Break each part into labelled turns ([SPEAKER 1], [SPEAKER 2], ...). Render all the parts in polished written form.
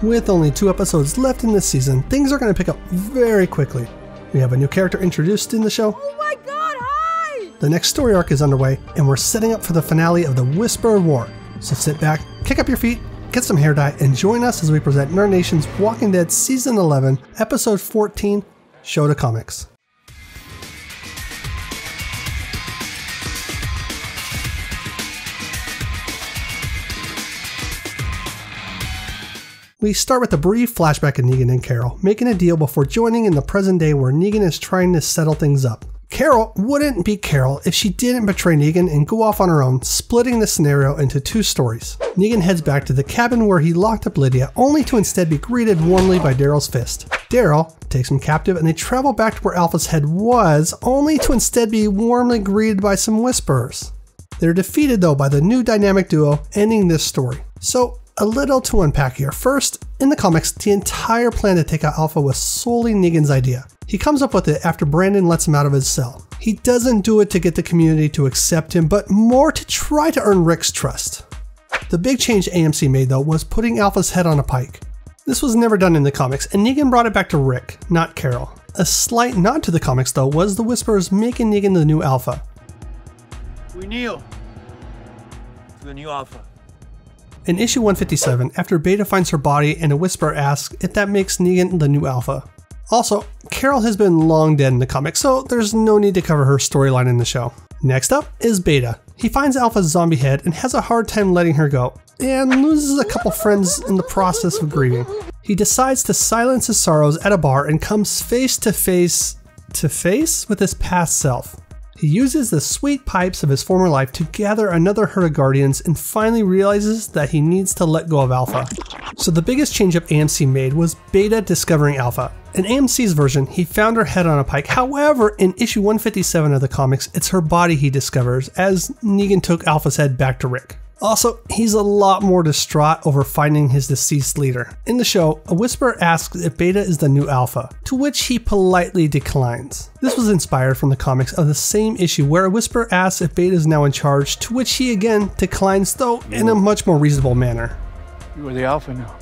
[SPEAKER 1] With only 2 episodes left in this season, things are going to pick up very quickly. We have a new character introduced in the show.
[SPEAKER 2] Oh my god, hi!
[SPEAKER 1] The next story arc is underway, and we're setting up for the finale of the Whisperer War. So sit back, kick up your feet, get some hair dye, and join us as we present Nerd Nation's Walking Dead Season 11, Episode 14, Show to Comics. We start with a brief flashback of Negan and Carol, making a deal before joining in the present day where Negan is trying to settle things up. Carol wouldn't be Carol if she didn't betray Negan and go off on her own, splitting the scenario into 2 stories. Negan heads back to the cabin where he locked up Lydia, only to instead be greeted warmly by Daryl's fist. Daryl takes him captive and they travel back to where Alpha's head was, only to instead be warmly greeted by some whisperers. They're defeated though by the new dynamic duo, ending this story. So, a little to unpack here. First, in the comics, the entire plan to take out Alpha was solely Negan's idea. He comes up with it after Brandon lets him out of his cell. He doesn't do it to get the community to accept him, but more to try to earn Rick's trust. The big change AMC made though was putting Alpha's head on a pike. This was never done in the comics, and Negan brought it back to Rick, not Carol. A slight nod to the comics though was the Whisperers making Negan the new Alpha.
[SPEAKER 3] We kneel for the new Alpha.
[SPEAKER 1] In issue 157, after Beta finds her body and a Whisperer asks if that makes Negan the new Alpha. Also, Carol has been long dead in the comics, so there's no need to cover her storyline in the show. Next up is Beta. He finds Alpha's zombie head and has a hard time letting her go, and loses a couple friends in the process of grieving. He decides to silence his sorrows at a bar and comes face to face with his past self. He uses the sweet pipes of his former life to gather another herd of Guardians and finally realizes that he needs to let go of Alpha. So the biggest change up AMC made was Beta discovering Alpha. In AMC's version, he found her head on a pike. However, in issue 157 of the comics, it's her body he discovers as Negan took Alpha's head back to Rick. Also, he's a lot more distraught over finding his deceased leader. In the show, a Whisperer asks if Beta is the new Alpha, to which he politely declines. This was inspired from the comics of the same issue where a Whisperer asks if Beta is now in charge, to which he again declines, though in a much more reasonable manner.
[SPEAKER 3] You are the Alpha now.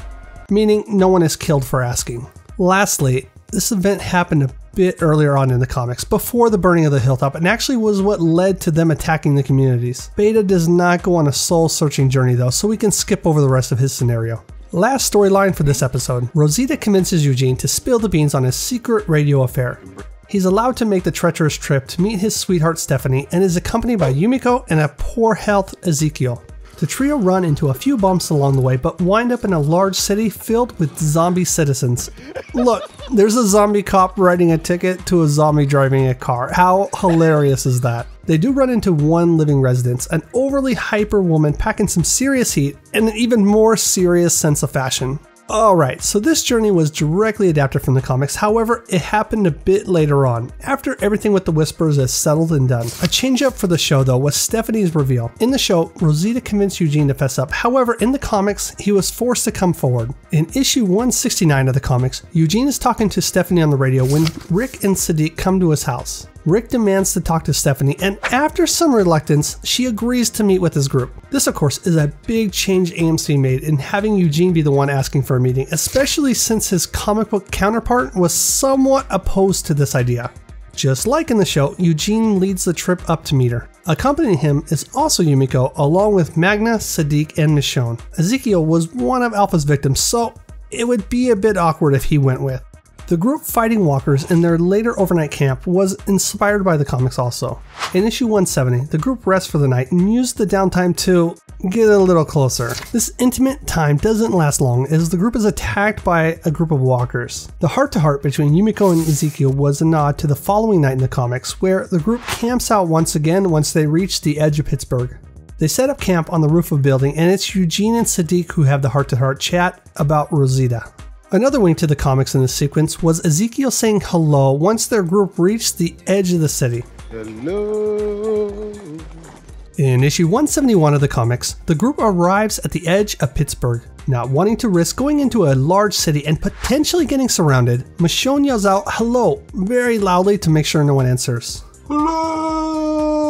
[SPEAKER 1] Meaning no one is killed for asking. Lastly, this event happened a bit earlier on in the comics, before the burning of the hilltop, and actually was what led to them attacking the communities. Beta does not go on a soul-searching journey though, so we can skip over the rest of his scenario. Last storyline for this episode, Rosita convinces Eugene to spill the beans on his secret radio affair. He's allowed to make the treacherous trip to meet his sweetheart Stephanie and is accompanied by Yumiko and a poor health Ezekiel. The trio run into a few bumps along the way, but wind up in a large city filled with zombie citizens. Look, there's a zombie cop writing a ticket to a zombie driving a car. How hilarious is that? They do run into one living residence, an overly hyper woman packing some serious heat and an even more serious sense of fashion. Alright, so this journey was directly adapted from the comics, however, it happened a bit later on, after everything with the Whisperers is settled and done. A change up for the show though was Stephanie's reveal. In the show, Rosita convinced Eugene to fess up, however, in the comics, he was forced to come forward. In issue 169 of the comics, Eugene is talking to Stephanie on the radio when Rick and Sadiq come to his house. Rick demands to talk to Stephanie, and after some reluctance, she agrees to meet with his group. This, of course, is a big change AMC made in having Eugene be the one asking for a meeting, especially since his comic book counterpart was somewhat opposed to this idea. Just like in the show, Eugene leads the trip up to meet her. Accompanying him is also Yumiko, along with Magna, Sadiq, and Michonne. Ezekiel was one of Alpha's victims, so it would be a bit awkward if he went with. The group fighting walkers in their later overnight camp was inspired by the comics also. In issue 170, the group rests for the night and used the downtime to get a little closer. This intimate time doesn't last long as the group is attacked by a group of walkers. The heart-to-heart between Yumiko and Ezekiel was a nod to the following night in the comics, where the group camps out once again once they reach the edge of Pittsburgh. They set up camp on the roof of a building, and it's Eugene and Sadiq who have the heart-to-heart chat about Rosita. Another wing to the comics in this sequence was Ezekiel saying hello once their group reached the edge of the city.
[SPEAKER 3] Hello.
[SPEAKER 1] In issue 171 of the comics, the group arrives at the edge of Pittsburgh. Not wanting to risk going into a large city and potentially getting surrounded, Michonne yells out hello, very loudly to make sure no one answers. Hello!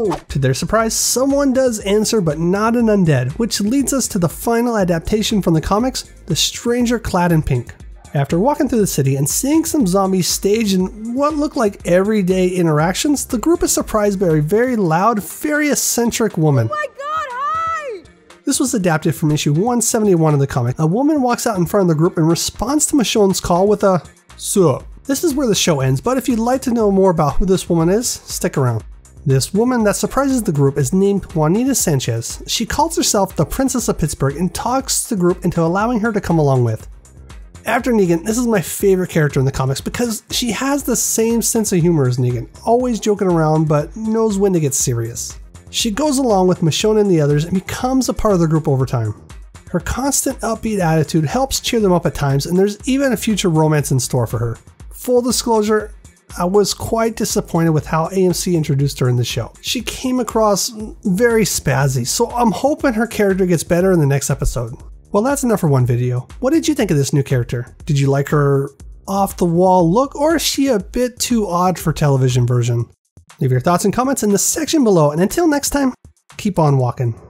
[SPEAKER 3] No!
[SPEAKER 1] To their surprise, someone does answer, but not an undead, which leads us to the final adaptation from the comics, the stranger clad in pink. After walking through the city and seeing some zombies stage in what look like everyday interactions, the group is surprised by a very loud, very eccentric woman.
[SPEAKER 2] Oh my god, hi!
[SPEAKER 1] This was adapted from issue 171 of the comic. A woman walks out in front of the group and responds to Michonne's call with a "Sup." This is where the show ends, but if you'd like to know more about who this woman is, stick around. This woman that surprises the group is named Juanita Sanchez. She calls herself the Princess of Pittsburgh and talks the group into allowing her to come along with. After Negan, this is my favorite character in the comics because she has the same sense of humor as Negan, always joking around but knows when to get serious. She goes along with Michonne and the others and becomes a part of the group over time. Her constant upbeat attitude helps cheer them up at times, and there's even a future romance in store for her. Full disclosure, I was quite disappointed with how AMC introduced her in the show. She came across very spazzy, so I'm hoping her character gets better in the next episode. Well, that's enough for one video. What did you think of this new character? Did you like her off-the-wall look, or is she a bit too odd for television version? Leave your thoughts and comments in the section below, and until next time, keep on walking.